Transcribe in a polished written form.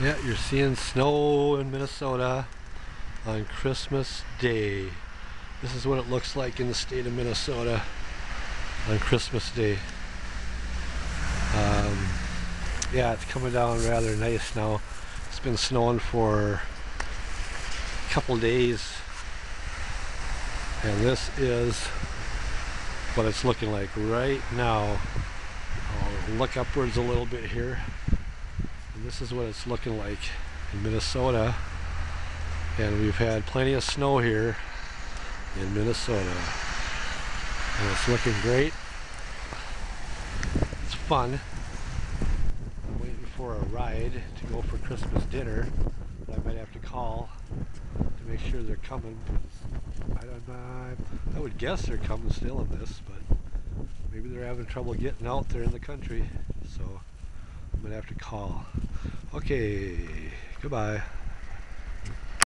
Yeah, you're seeing snow in Minnesota on Christmas Day. This is what it looks like in the state of Minnesota on Christmas Day. Yeah, it's coming down rather nice now. It's been snowing for a couple days, and this is what it's looking like right now. I'll look upwards a little bit here, and this is what it's looking like in Minnesota. And we've had plenty of snow here in Minnesota, and it's looking great. It's fun. I'm waiting for a ride to go for Christmas dinner, but I might have to call to make sure they're coming. I would guess they're coming still in this, but maybe they're having trouble getting out there in the country, so I'm gonna have to call. Okay, goodbye.